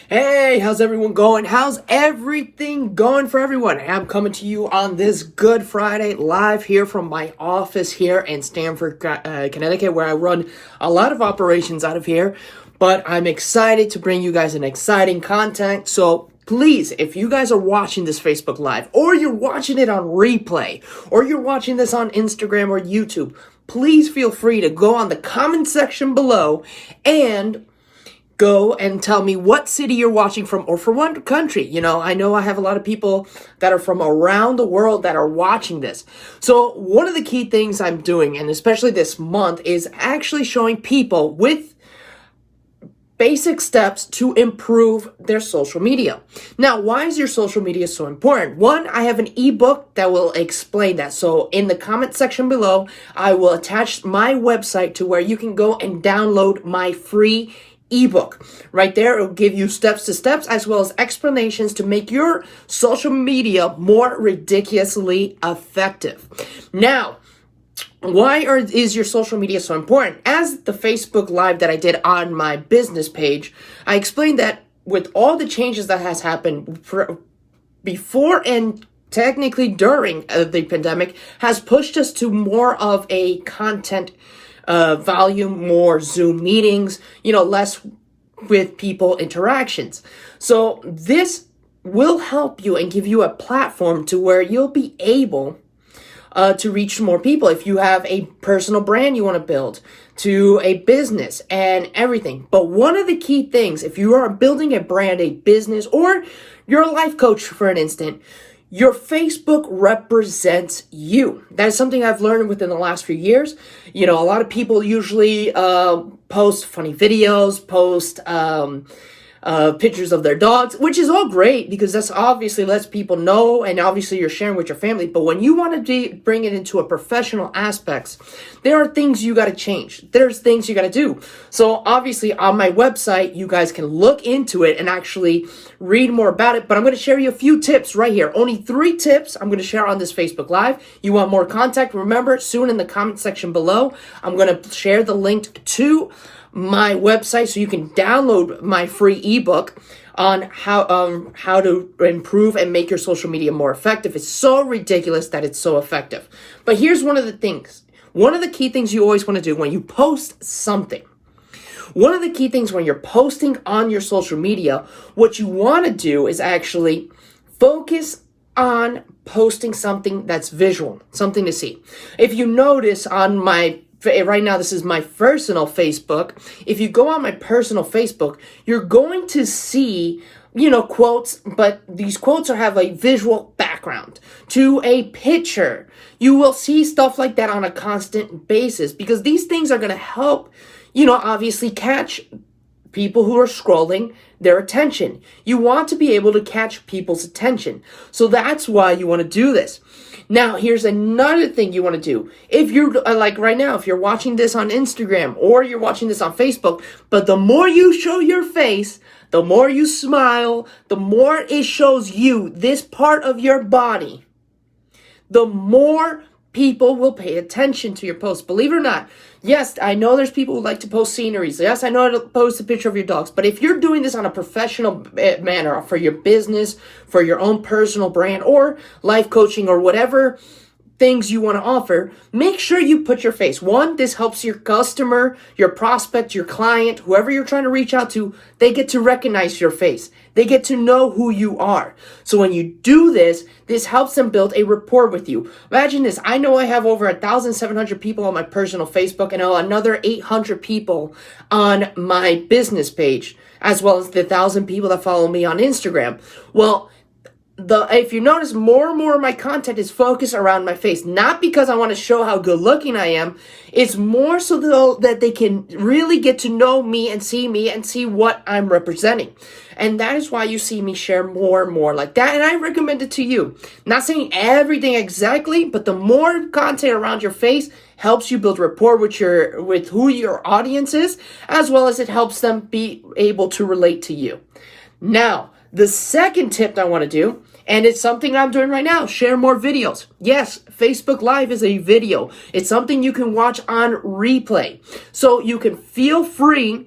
Hey, how's everyone going? How's everything going for everyone? I'm coming to you on this Good Friday live here from my office here in Stamford, Connecticut, where I run a lot of operations out of here. But I'm excited to bring you guys an exciting content. So please, if you guys are watching this Facebook Live, or you're watching it on replay, or you're watching this on Instagram or YouTube, please feel free to go on the comment section below and go and tell me what city you're watching from or from what country. You know I have a lot of people that are from around the world that are watching this. So one of the key things I'm doing, and especially this month, is actually showing people with basic steps to improve their social media. Now, why is your social media so important? One, I have an ebook that will explain that. So in the comment section below, I will attach my website to where you can go and download my free ebook. Right there, it'll give you steps to steps as well as explanations to make your social media more ridiculously effective. Now, why is your social media so important? As the Facebook Live that I did on my business page, I explained that with all the changes that has happened before and technically during the pandemic has pushed us to more of a content volume, more Zoom meetings, less with people interactions. So this will help you and give you a platform to where you'll be able to reach more people. If you have a personal brand you want to build, to a business and everything. But one of the key things, if you are building a brand, a business, or you're a life coach for an instant, your Facebook represents you. That is something I've learned within the last few years. A lot of people usually post funny videos, post pictures of their dogs, which is all great because that's obviously lets people know, and obviously you're sharing with your family. But when you want to bring it into a professional aspects, there are things you got to change. There's things you got to do. So obviously on my website, you guys can look into it and actually read more about it. But I'm going to share you a few tips right here. Only 3 tips I'm going to share on this Facebook Live. You want more contact? Remember, soon in the comment section below, I'm going to share the link to my website so you can download my free ebook on how to improve and make your social media more effective. It's so ridiculous that it's so effective. But here's one of the things. One of the key things you always want to do when you post something. One of the key things when you're posting on your social media, what you want to do is actually focus on posting something that's visual, something to see. If you notice on right now, this is my personal Facebook. If you go on my personal Facebook, you're going to see, quotes, but these quotes have a visual background to a picture. You will see stuff like that on a constant basis because these things are going to help, obviously catch people who are scrolling their attention. You want to be able to catch people's attention. So that's why you want to do this. Now, here's another thing you want to do. If you're like right now, if you're watching this on Instagram or you're watching this on Facebook, but the more you show your face, the more you smile, the more it shows you this part of your body, the more people will pay attention to your posts. Believe it or not, yes, I know there's people who like to post sceneries. Yes, I know how to post a picture of your dogs. But if you're doing this on a professional manner for your business, for your own personal brand, or life coaching, or whatever things you want to offer, make sure you put your face. One, this helps your customer, your prospect, your client, whoever you're trying to reach out to, they get to recognize your face. They get to know who you are. So when you do this, this helps them build a rapport with you. Imagine this. I know I have over 1,700 people on my personal Facebook and another 800 people on my business page, as well as the 1,000 people that follow me on Instagram. Well, if you notice, more and more of my content is focused around my face. Not because I want to show how good looking I am. It's more so that they can really get to know me and see what I'm representing. And that is why you see me share more and more like that. And I recommend it to you. Not saying everything exactly, but the more content around your face helps you build rapport with who your audience is, as well as it helps them be able to relate to you. Now, the second tip I want to do, and it's something I'm doing right now, share more videos. Yes, Facebook Live is a video. It's something you can watch on replay. So you can feel free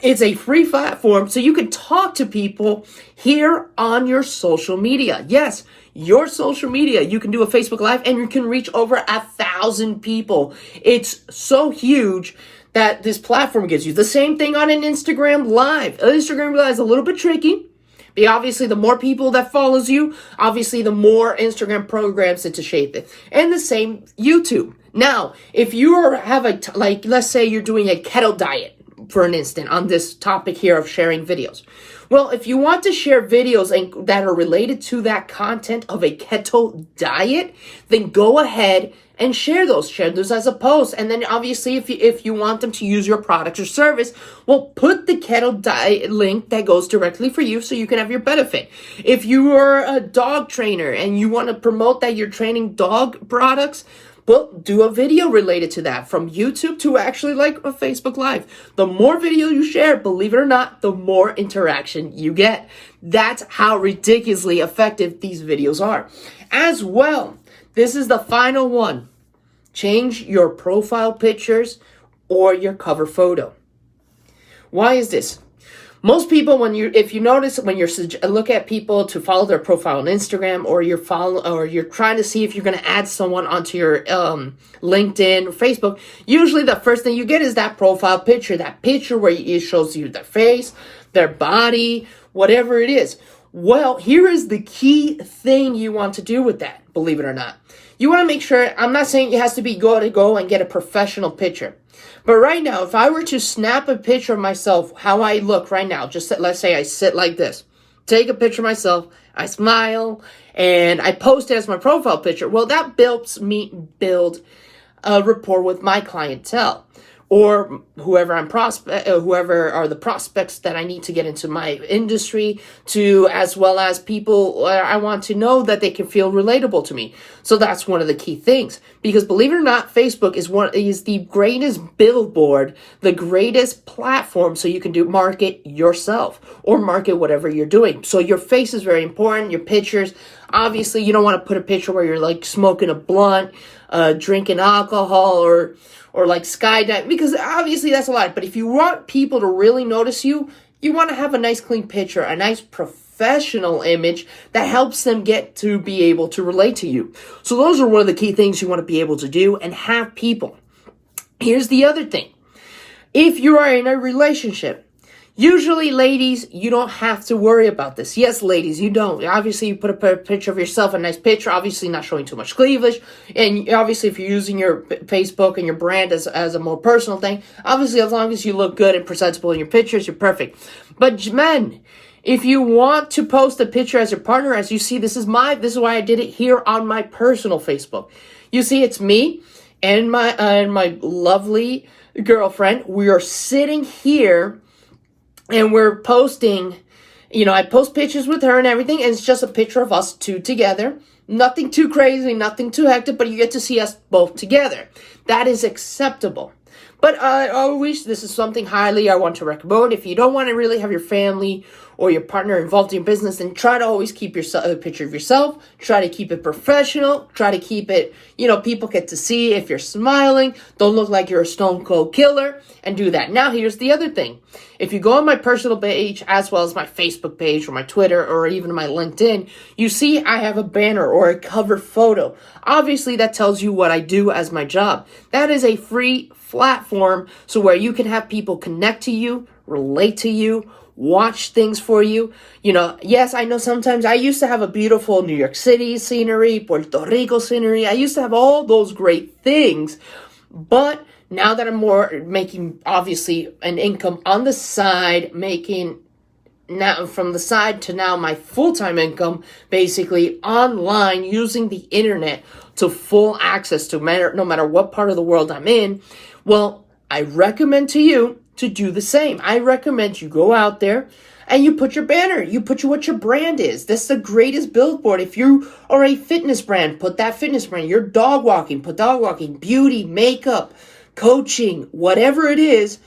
It's a free platform so you can talk to people here on your social media. Yes, your social media. You can do a Facebook Live and you can reach over 1,000 people. It's so huge that this platform gives you. The same thing on an Instagram Live. Instagram Live is a little bit tricky. But obviously, the more people that follows you, obviously, the more Instagram programs it to shape it. And the same YouTube. Now, if you have let's say you're doing a keto diet, for an instant, on this topic here of sharing videos. Well, if you want to share videos that are related to that content of a keto diet, then go ahead and share those. Share those as a post. And then obviously, if you want them to use your product or service, well, put the keto diet link that goes directly for you so you can have your benefit. If you are a dog trainer and you want to promote that you're training dog products, well, do a video related to that, from YouTube to actually like a Facebook Live. The more video you share, believe it or not, the more interaction you get. That's how ridiculously effective these videos are. As well, this is the final one. Change your profile pictures or your cover photo. Why is this? Most people, if you notice, when you're look at people to follow their profile on Instagram, or you're trying to see if you're going to add someone onto your LinkedIn or Facebook, usually the first thing you get is that profile picture, that picture where it shows you their face, their body, whatever it is. Well, here is the key thing you want to do with that, believe it or not. You want to make sure, I'm not saying it has to be go and get a professional picture. But right now, if I were to snap a picture of myself, how I look right now, let's say I sit like this, take a picture of myself, I smile, and I post it as my profile picture, well, that helps me build a rapport with my clientele, or whoever whoever are the prospects that I need to get into my industry, to as well as people I want to know that they can feel relatable to me. So that's one of the key things, because believe it or not, Facebook is the greatest billboard, the greatest platform, so you can market yourself or market whatever you're doing. So your face is very important. Your pictures, obviously, you don't want to put a picture where you're like smoking a blunt, drinking alcohol, or like skydiving, because obviously that's a lot. But if you want people to really notice you, you want to have a nice clean picture, a nice professional image that helps them get to be able to relate to you. So those are one of the key things you want to be able to do and have people. Here's the other thing. If you are in a relationship, usually, ladies, you don't have to worry about this. Yes, ladies, you don't. Obviously, you put a picture of yourself, a nice picture, obviously not showing too much cleavage. And obviously, if you're using your Facebook and your brand as a more personal thing, obviously, as long as you look good and presentable in your pictures, you're perfect. But men, if you want to post a picture as your partner, as you see, this is why I did it here on my personal Facebook. You see, it's me and my lovely girlfriend. We are sitting here, and we're posting, I post pictures with her and everything, and it's just a picture of us two together. Nothing too crazy, nothing too hectic, but you get to see us both together. That is acceptable. But I always, this is something highly I want to recommend. If you don't want to really have your family or your partner involved in your business, then try to always keep a picture of yourself. Try to keep it professional. Try to keep it, people get to see if you're smiling. Don't look like you're a stone cold killer, and do that. Now, here's the other thing. If you go on my personal page, as well as my Facebook page or my Twitter or even my LinkedIn, you see I have a banner or a cover photo. Obviously, that tells you what I do as my job. That is a free platform, so where you can have people connect to you, relate to you, watch things for you. Yes, I know sometimes I used to have a beautiful New York City scenery, Puerto Rico scenery. I used to have all those great things, but now that I'm more making, obviously, an income on the side, making now from the side to now my full-time income, basically online, using the internet to full access to no matter what part of the world I'm in, well, I recommend to you to do the same. I recommend you go out there and you put your banner, you put what your brand is. That's the greatest billboard. If you are a fitness brand, put that fitness brand. You're dog walking, put dog walking, beauty, makeup, coaching, whatever it is,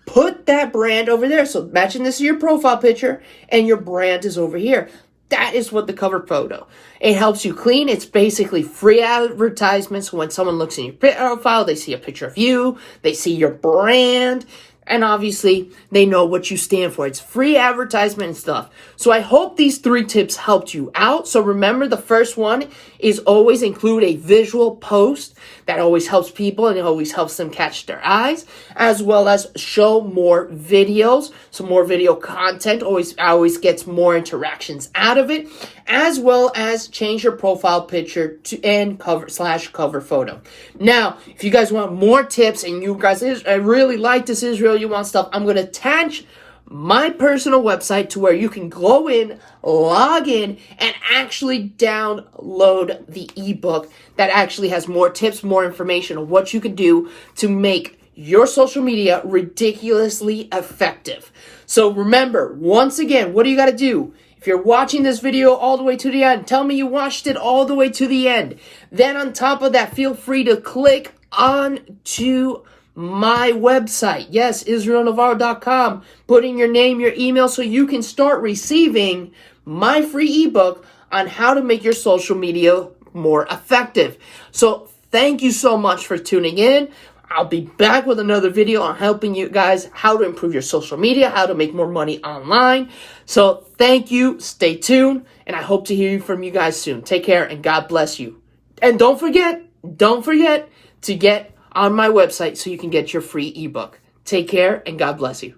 put that brand over there. So imagine this is your profile picture and your brand is over here. That is what the cover photo. It helps you clean. It's basically free advertisements. When someone looks in your profile, they see a picture of you. They see your brand. And obviously, they know what you stand for. It's free advertisement and stuff. So I hope these 3 tips helped you out. So remember, the first one is always include a visual post. That always helps people and it always helps them catch their eyes, as well as show more videos. So more video content always gets more interactions out of it, as well as change your profile picture and cover photo. Now, if you guys want more tips and you guys really like this Israel, you want stuff, I'm going to attach my personal website to where you can go in, log in, and actually download the ebook that actually has more tips, more information on what you can do to make your social media ridiculously effective. So remember, once again, what do you got to do? If you're watching this video all the way to the end, tell me you watched it all the way to the end. Then on top of that, feel free to click on to my website. Yes, IsraelNavarro.com. Put in your name, your email, so you can start receiving my free ebook on how to make your social media more effective. So thank you so much for tuning in. I'll be back with another video on helping you guys how to improve your social media, how to make more money online. So thank you, stay tuned, and I hope to hear from you guys soon. Take care, and God bless you. And don't forget to get on my website so you can get your free ebook. Take care, and God bless you.